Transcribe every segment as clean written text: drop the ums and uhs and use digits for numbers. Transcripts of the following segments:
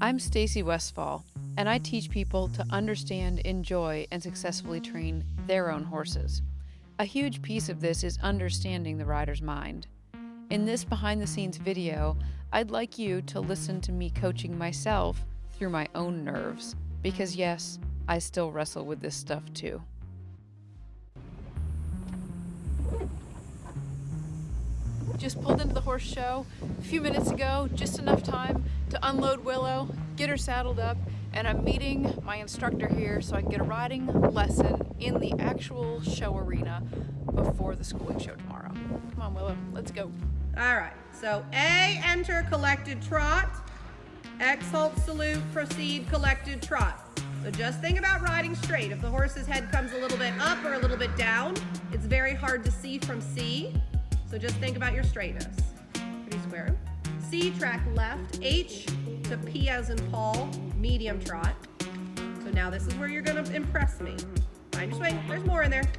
I'm Stacy Westfall, and I teach people to understand, enjoy, and successfully train their own horses. A huge piece of this is understanding the rider's mind. In this behind-the-scenes video, I'd like you to listen to me coaching myself through my own nerves, because yes, I still wrestle with this stuff too. Just pulled into the horse show a few minutes ago, just enough time to unload Willow, get her saddled up, and I'm meeting my instructor here so I can get a riding lesson in the actual show arena before the schooling show tomorrow. Come on, Willow, let's go. All right, so A, enter collected trot. X, halt, salute, proceed, collected trot. So just think about riding straight. If the horse's head comes a little bit up or a little bit down, it's very hard to see from C. So just think about your straightness. Pretty square. C, track left. H to P as in Paul, medium trot. So now this is where you're gonna impress me. Find your swing, there's more in there.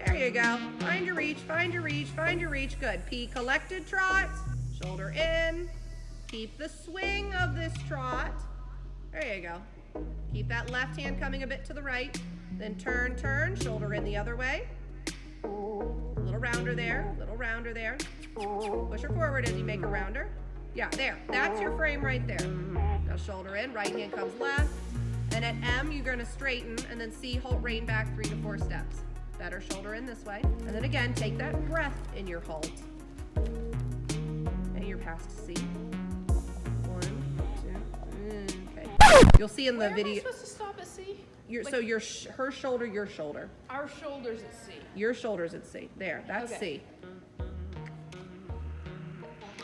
There you go. Find your reach, find your reach, find your reach. Good. P, collected trot, shoulder in. Keep the swing of this trot. There you go. Keep that left hand coming a bit to the right. Then turn, turn, shoulder in the other way. Little rounder there, little rounder there. Push her forward as you make a rounder. Yeah, there, that's your frame right there. Now shoulder in, right hand comes left. And at M, you're gonna straighten, and then C, halt, rein back 3 to 4 steps. Better shoulder in this way. And then again, take that breath in your halt. And you're past C. 1, 2, okay. You'll see in the video. Am I supposed to stop at C? So her shoulder, your shoulder. Our shoulders at C. Your shoulder's at C. There, that's Okay. C.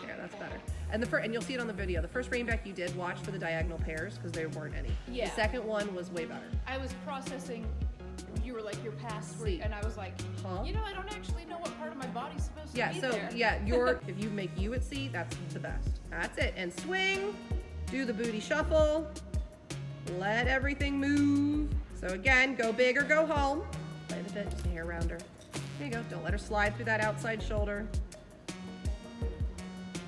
There, that's better. And and you'll see it on the video. The first rein back you did, watch for the diagonal pairs because there weren't any. Yeah. The second one was way better. I was processing, you were like, your past, C. and I was like, Huh? you know, I don't actually know what part of my body's supposed to Yeah, be so there. yeah, if you make you at C, that's the best. That's it. And swing, do the booty shuffle, let everything move. So again, go big or go home. Play the bit, just a hair rounder. There you go. Don't let her slide through that outside shoulder.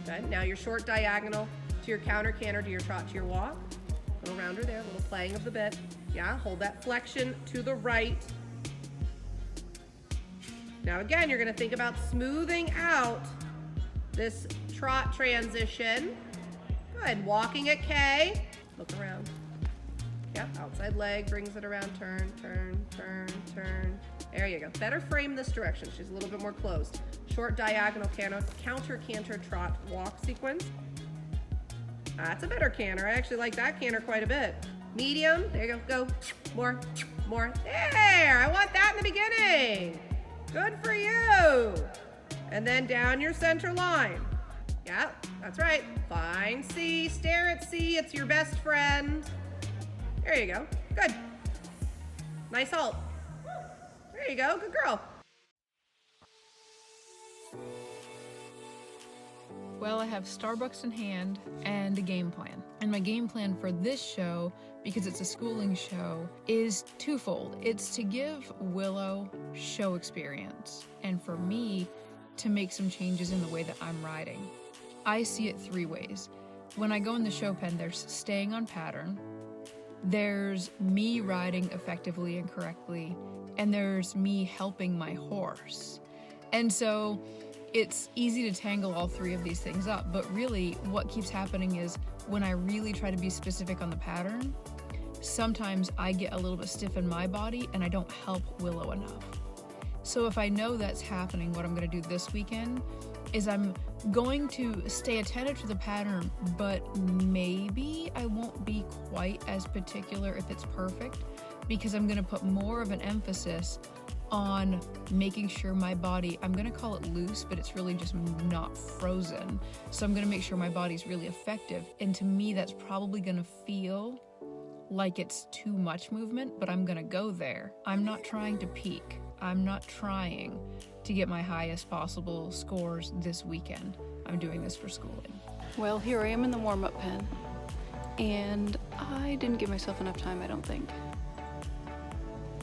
Okay, now your short diagonal to your counter canter to your trot to your walk. Little rounder there, little playing of the bit. Yeah, hold that flexion to the right. Now again, you're gonna think about smoothing out this trot transition. Good, walking at K. Look around. Yep, outside leg, brings it around, turn, turn, turn, turn. There you go. Better frame this direction. She's a little bit more closed. Short diagonal counter canter trot walk sequence. That's a better canter. I actually like that canter quite a bit. Medium, there you go, go. More, more. There, I want that in the beginning. Good for you. And then down your center line. Yeah, that's right. Find C, stare at C, it's your best friend. There you go. Good. Nice halt. There you go. Good girl. Well, I have Starbucks in hand and a game plan. And my game plan for this show, because it's a schooling show, is twofold. It's to give Willow show experience, and for me to make some changes in the way that I'm riding. I see it 3 ways. When I go in the show pen, there's staying on pattern, there's me riding effectively and correctly, and there's me helping my horse. And so it's easy to tangle all 3 of these things up, but really what keeps happening is when I really try to be specific on the pattern, sometimes I get a little bit stiff in my body and I don't help Willow enough. So if I know that's happening, what I'm going to do this weekend is I'm going to stay attentive to the pattern, but maybe I won't be quite as particular if it's perfect, because I'm going to put more of an emphasis on making sure my body, I'm going to call it loose, but it's really just not frozen. So I'm going to make sure my body's really effective. And to me, that's probably going to feel like it's too much movement, but I'm going to go there. I'm not trying to peak. I'm not trying to get my highest possible scores this weekend. I'm doing this for schooling. Well, here I am in the warm-up pen, and I didn't give myself enough time, I don't think.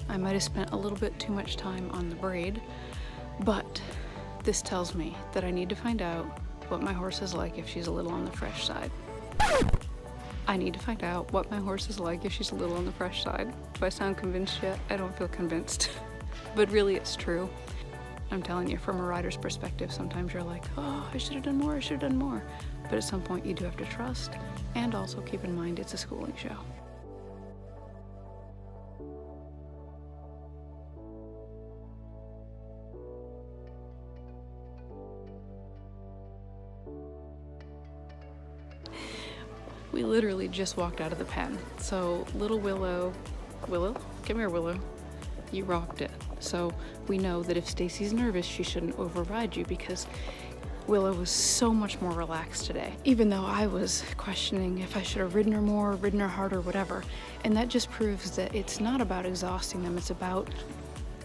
I might have spent a little bit too much time on the braid, but this tells me that I need to find out what my horse is like if she's a little on the fresh side. I need to find out what my horse is like if she's a little on the fresh side. Do I sound convinced yet? I don't feel convinced. But really, it's true. I'm telling you, from a rider's perspective, sometimes you're like, oh, I should have done more, I should have done more. But at some point, you do have to trust, and also keep in mind it's a schooling show. We literally just walked out of the pen. So little Willow, come here, Willow. You rocked it. So we know that if Stacy's nervous, she shouldn't override you because Willow was so much more relaxed today. Even though I was questioning if I should have ridden her more, ridden her harder, whatever. And that just proves that it's not about exhausting them, it's about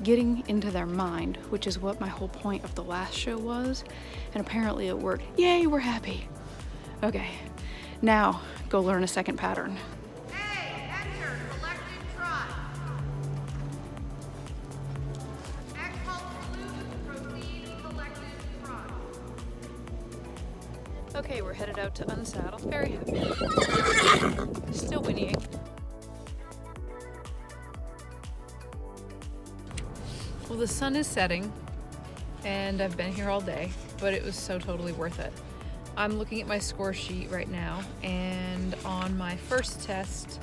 getting into their mind, which is what my whole point of the last show was. And apparently it worked. Yay, we're happy. Okay, now go learn a second pattern. A, enter collected trot. X halt salute, proceed collected trot. Okay, we're headed out to unsaddle. Very happy. Still whinnying. Well, the sun is setting, and I've been here all day, but it was so totally worth it. I'm looking at my score sheet right now, and on my first test,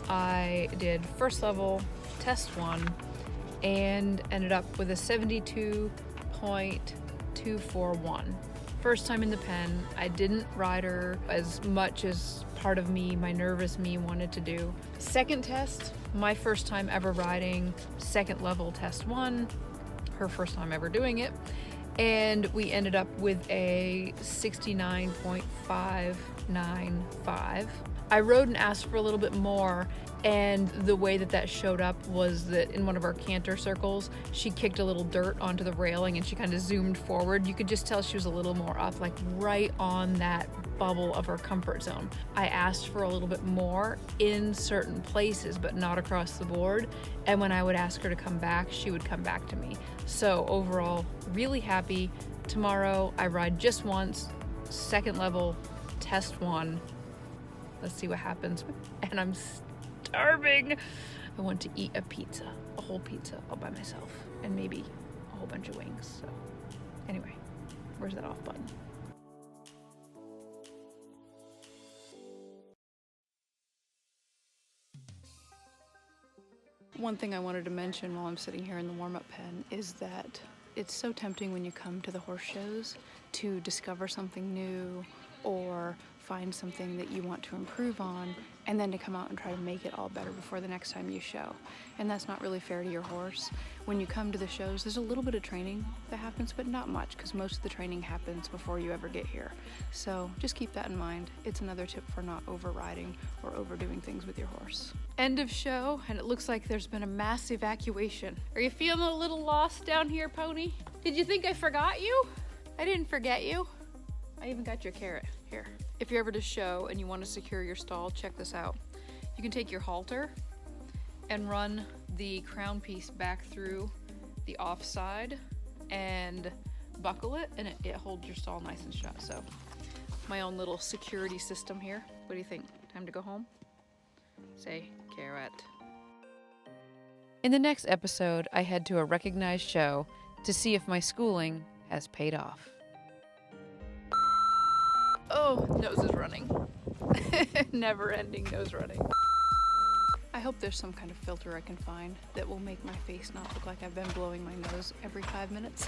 I did first level, test 1, and ended up with a 72.241. First time in the pen. I didn't ride her as much as part of me, my nervous me, wanted to do. Second test, my first time ever riding, second level, test 1, her first time ever doing it. And we ended up with a 69.595. I rode and asked for a little bit more, and the way that showed up was that in one of our canter circles, she kicked a little dirt onto the railing and she kind of zoomed forward. You could just tell she was a little more up, like right on that bubble of her comfort zone. I asked for a little bit more in certain places, but not across the board. And when I would ask her to come back, she would come back to me. So overall, really happy. Tomorrow I ride just once, second level, test 1. Let's see what happens. And I'm starving. I want to eat a pizza, a whole pizza all by myself, and maybe a whole bunch of wings. So anyway, where's that off button? One thing I wanted to mention while I'm sitting here in the warm-up pen is that it's so tempting when you come to the horse shows to discover something new or find something that you want to improve on, and then to come out and try to make it all better before the next time you show. And that's not really fair to your horse. When you come to the shows, there's a little bit of training that happens, but not much, because most of the training happens before you ever get here. So just keep that in mind. It's another tip for not overriding or overdoing things with your horse. End of show, and it looks like there's been a mass evacuation. Are you feeling a little lost down here, Pony? Did you think I forgot you? I didn't forget you. I even got your carrot. Here. If you're ever to show and you want to secure your stall, check this out. You can take your halter and run the crown piece back through the offside and buckle it, and it holds your stall nice and shut. So my own little security system here. What do you think? Time to go home? Say carrot. In the next episode, I head to a recognized show to see if my schooling has paid off. Oh, nose is running. Never-ending nose running. I hope there's some kind of filter I can find that will make my face not look like I've been blowing my nose every 5 minutes.